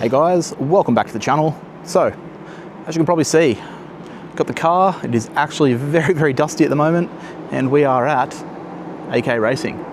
Hey guys, welcome back to the channel. So, as you can probably see, got the car. It is actually very dusty at the moment, and we are at AK Racing.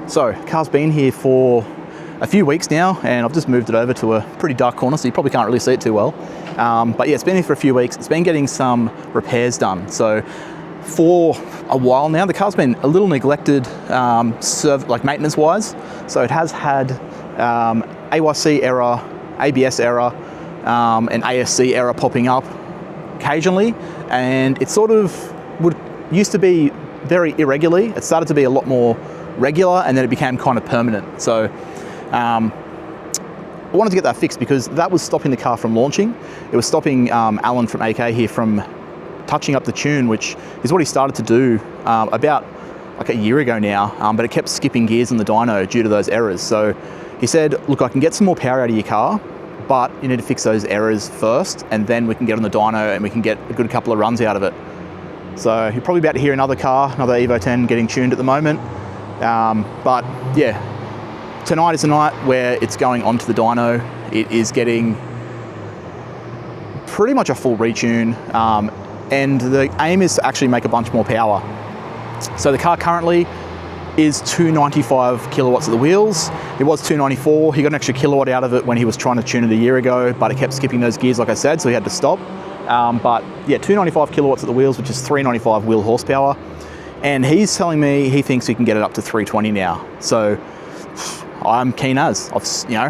So, the car's been here for a few weeks now, and I've just moved it over to a pretty dark corner, so you probably can't really see it too well. But yeah, it's been here for a few weeks. It's been getting some repairs done. So, for a while now, the car's been a little neglected, maintenance-wise. So, it has had AYC error, ABS error, and ASC error popping up occasionally, and it sort of used to be very irregularly. It started to be a lot more regular, and then it became kind of permanent. So I wanted to get that fixed because that was stopping the car from launching. It was stopping Alan from AK here from touching up the tune, which is what he started to do about like a year ago now, but it kept skipping gears in the dyno due to those errors. So he said, look, I can get some more power out of your car, but you need to fix those errors first, and then we can get on the dyno and we can get a good couple of runs out of it. So you're probably about to hear another car, another Evo 10 getting tuned at the moment. But yeah, tonight is the night where it's going onto the dyno. It is getting pretty much a full retune, and the aim is to actually make a bunch more power. So the car currently is 295 kilowatts at the wheels. It was 294. He got an extra kilowatt out of it when he was trying to tune it a year ago, but it kept skipping those gears, like I said, so he had to stop. But yeah, 295 kilowatts at the wheels, which is 395 wheel horsepower. And he's telling me he thinks he can get it up to 320 now. So I'm keen as. I've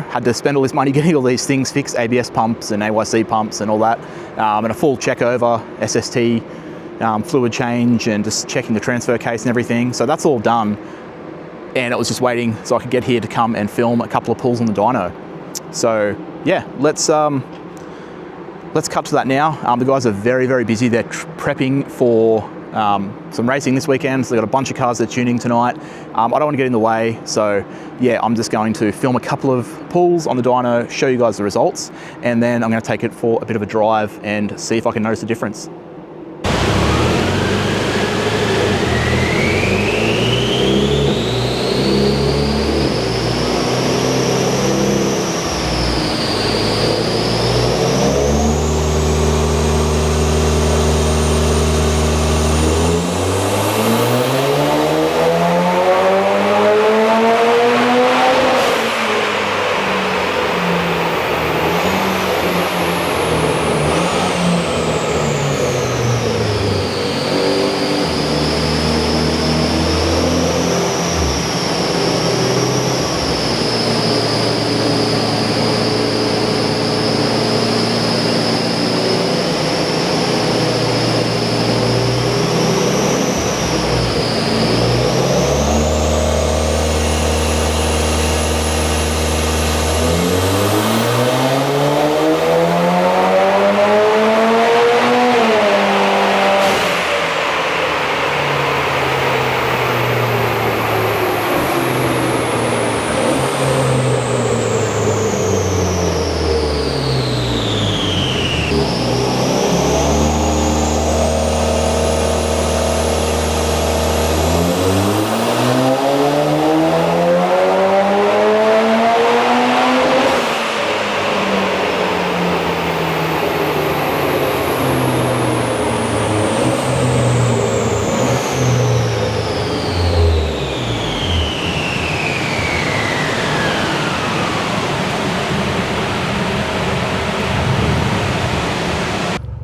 had to spend all this money getting all these things fixed, ABS pumps and AYC pumps and all that, and a full check over, SST, fluid change, and just checking the transfer case and everything. So that's all done, and it was just waiting so I could get here to come and film a couple of pulls on the dyno. So yeah, let's cut to that now. The guys are very busy. They're prepping for some racing this weekend, so they've got a bunch of cars they're tuning tonight. I don't want to get in the way, so yeah, I'm just going to film a couple of pulls on the dyno, show you guys the results, and then I'm going to take it for a bit of a drive and see if I can notice a difference.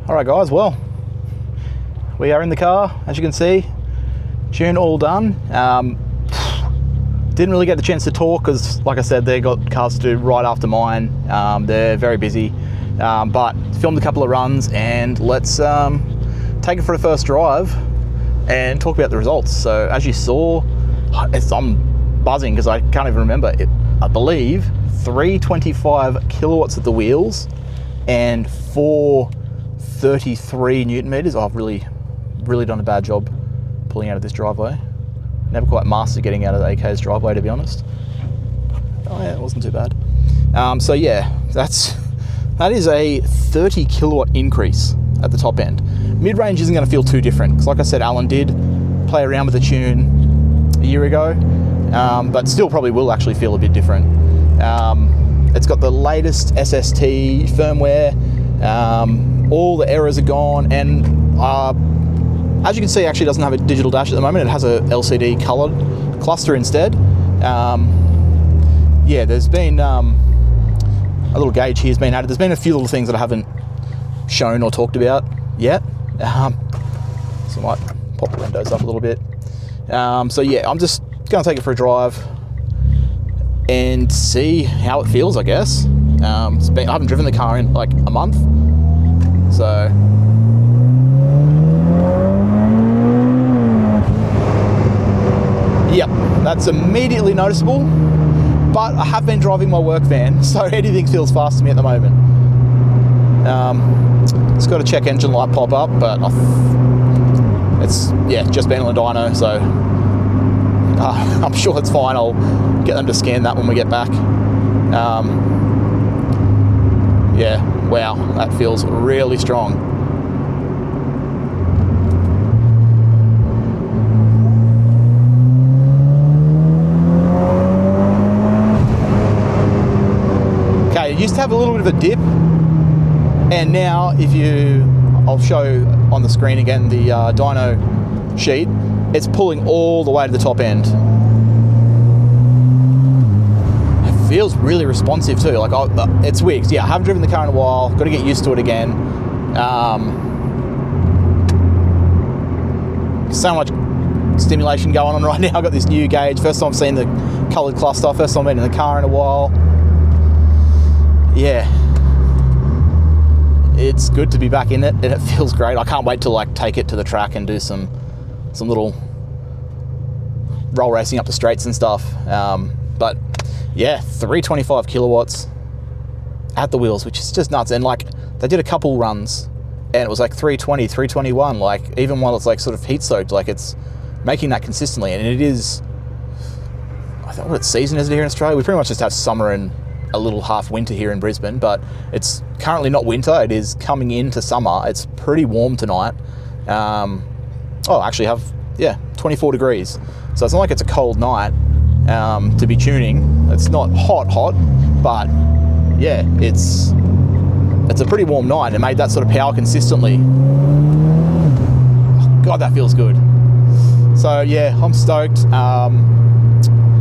All right guys, well, we are in the car, as you can see, tune all done. Didn't really get the chance to talk because, like I said, they got cars to do right after mine. They're very busy, but filmed a couple of runs, and let's take it for the first drive and talk about the results. So as you saw, I'm buzzing because I can't even remember it. I believe 325 kilowatts at the wheels and 433 Newton meters. I've really done a bad job pulling out of this driveway. Never quite mastered getting out of the AK's driveway, to be honest. Oh yeah, it wasn't too bad. So yeah, that is a 30 kilowatt increase at the top end. Mid-range isn't going to feel too different, because like I said, Alan did play around with the tune a year ago, but still probably will actually feel a bit different. It's got the latest SST firmware. All the errors are gone, and as you can see, it actually doesn't have a digital dash at the moment. It has a LCD coloured cluster instead. Yeah, there's been a little gauge here's been added. There's been a few little things that I haven't shown or talked about yet. So I might pop the windows up a little bit. So yeah, I'm just going to take it for a drive and see how it feels, I guess. I haven't driven the car in like a month, so yep, that's immediately noticeable. But I have been driving my work van, so anything feels fast to me at the moment. It's got a check engine light pop up, but it's just been on the dyno, so I'm sure it's fine. I'll get them to scan that when we get back. Yeah, wow, that feels really strong. Okay, it used to have a little bit of a dip, and now I'll show on the screen again the dyno sheet. It's pulling all the way to the top end. It feels really responsive too. Like it's weird. Yeah, I haven't driven the car in a while. Got to get used to it again. So much stimulation going on right now. I've got this new gauge. First time I've seen the coloured cluster. First time I've been in the car in a while. Yeah. It's good to be back in it, and it feels great. I can't wait to like take it to the track and do some little roll racing up the straights and stuff. But yeah, 325 kilowatts at the wheels, which is just nuts. And like they did a couple runs and it was like 320, 321, like even while it's like sort of heat soaked, like it's making that consistently. And it is, I don't know what season is it here in Australia. We pretty much just have summer and a little half winter here in Brisbane, but it's currently not winter. It is coming into summer. It's pretty warm tonight. Actually have 24 degrees, so it's not like it's a cold night to be tuning. It's not hot, but yeah, it's a pretty warm night. It made that sort of power consistently. Oh, God, that feels good. So yeah, I'm stoked.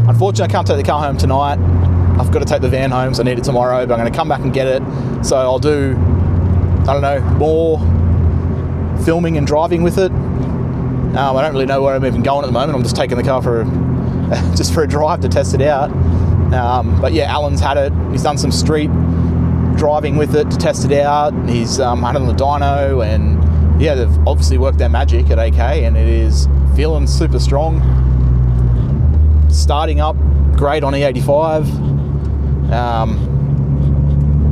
Unfortunately, I can't take the car home tonight. I've got to take the van home, so I need it tomorrow, but I'm going to come back and get it. So I'll do, I don't know, more filming and driving with it. I don't really know where I'm even going at the moment. I'm just taking the car for a drive to test it out. But yeah, Alan's had it. He's done some street driving with it to test it out. He's had it on the dyno, and yeah, they've obviously worked their magic at AK, and it is feeling super strong. Starting up great on E85.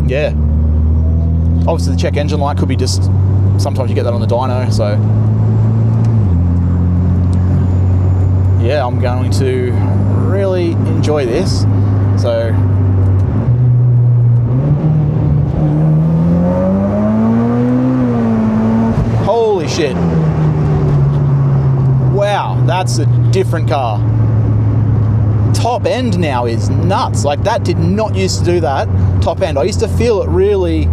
Yeah, obviously the check engine light could be just, sometimes you get that on the dyno, so yeah, I'm going to really enjoy this. So holy shit, wow, that's a different car. Top end now is nuts. Like that did not used to do that top end. I used to feel it really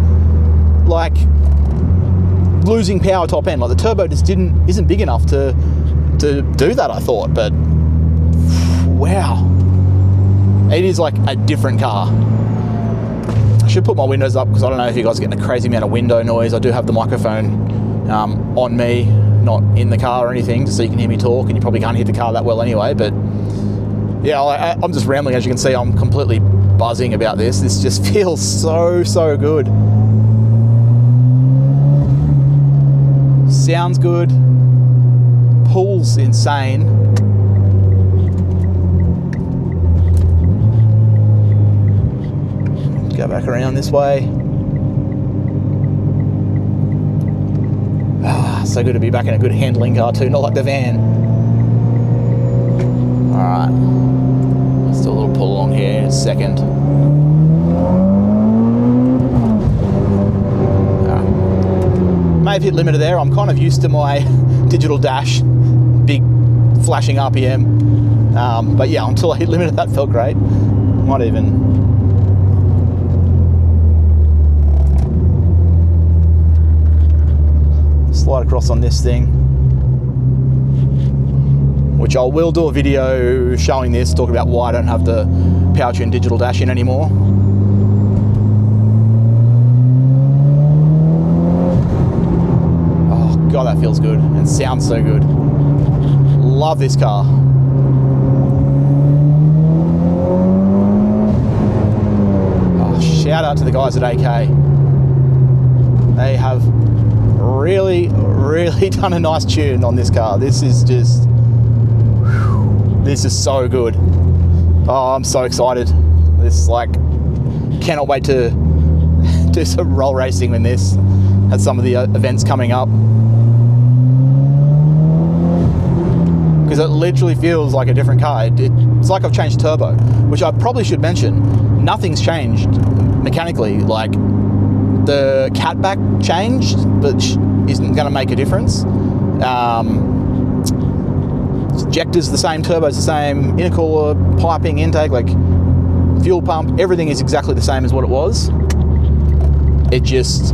like losing power top end. Like the turbo just isn't big enough to do that, I thought. But wow, it is like a different car. I should put my windows up because I don't know if you guys are getting a crazy amount of window noise. I do have the microphone on me, not in the car or anything, just so you can hear me talk, and you probably can't hear the car that well anyway. But yeah, I'm just rambling. As you can see, I'm completely buzzing about this. This just feels so good. Sounds good. Pulls insane. Go back around this way. So good to be back in a good handling car too, not like the van. Alright. Still a little pull along here in a second. May have hit limiter there. I'm kind of used to my digital dash, big flashing RPM. But yeah, until I hit limiter, that felt great. Might even slide across on this thing, which I will do a video showing this, talk about why I don't have the power-tuned digital dash in anymore. Oh God, that feels good and sounds so good. Love this car. Oh, shout out to the guys at AK. They have really done a nice tune on this car. This is just, this is so good. Oh, I'm so excited. This is like, cannot wait to do some roll racing in this at some of the events coming up. Because it literally feels like a different car. It's like I've changed turbo, which I probably should mention. Nothing's changed mechanically. Like, the catback changed, but isn't going to make a difference. Injector's the same, turbo's the same, intercooler, piping, intake, like fuel pump, everything is exactly the same as what it was. It's just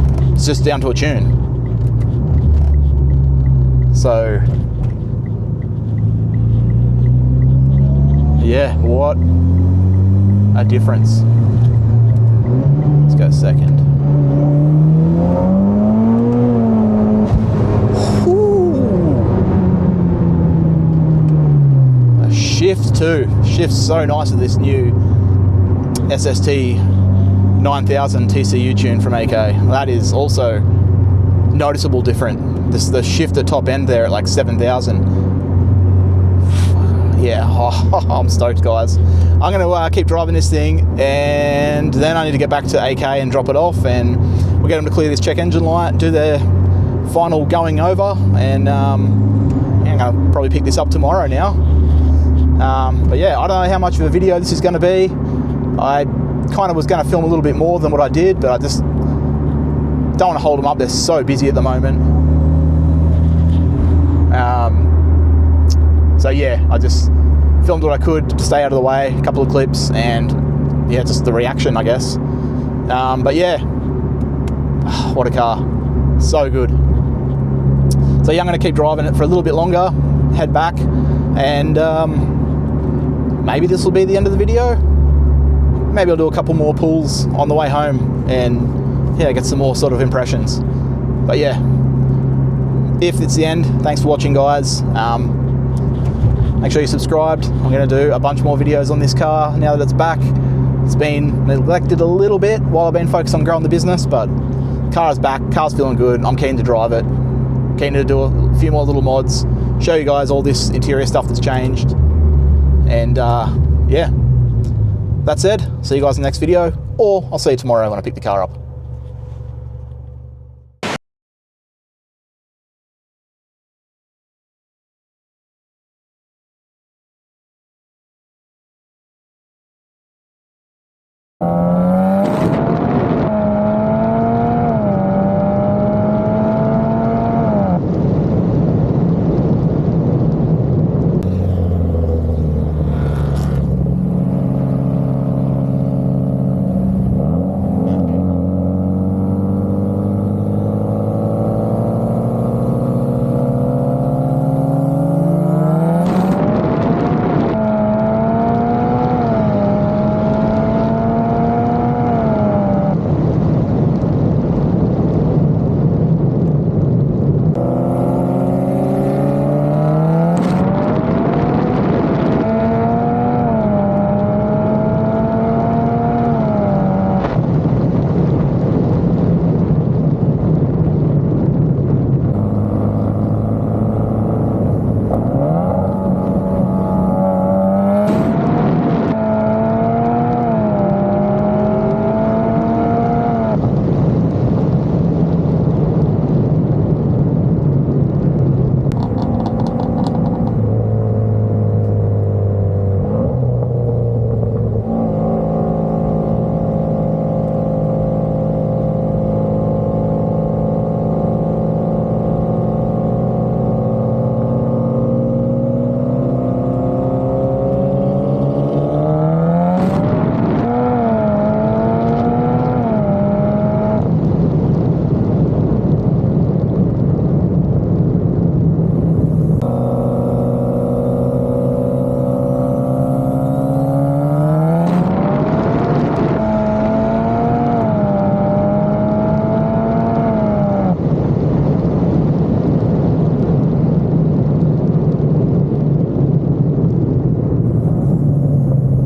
down to a tune. So, yeah, what a difference. Let's go second. Shift too. Shift's so nice with this new SST 9000 TCU tune from AK. That is also noticeable different. The shift at top end there at like 7,000. Yeah, I'm stoked, guys. I'm going to keep driving this thing, and then I need to get back to AK and drop it off, and we'll get them to clear this check engine light, do their final going over, and I'm going to probably pick this up tomorrow now. But yeah, I don't know how much of a video this is going to be. I kind of was going to film a little bit more than what I did, but I just don't want to hold them up. They're so busy at the moment. So yeah, I just filmed what I could to stay out of the way, a couple of clips, and yeah, just the reaction, I guess. But yeah, what a car. So good. So yeah, I'm going to keep driving it for a little bit longer, head back, and maybe this will be the end of the video. Maybe I'll do a couple more pulls on the way home and yeah, get some more sort of impressions. But yeah, if it's the end, thanks for watching, guys. Make sure you're subscribed. I'm going to do a bunch more videos on this car now that it's back. It's been neglected a little bit while I've been focused on growing the business, but the car is back, car's feeling good. I'm keen to drive it, keen to do a few more little mods, show you guys all this interior stuff that's changed. And yeah, that said, see you guys in the next video, or I'll see you tomorrow when I pick the car up.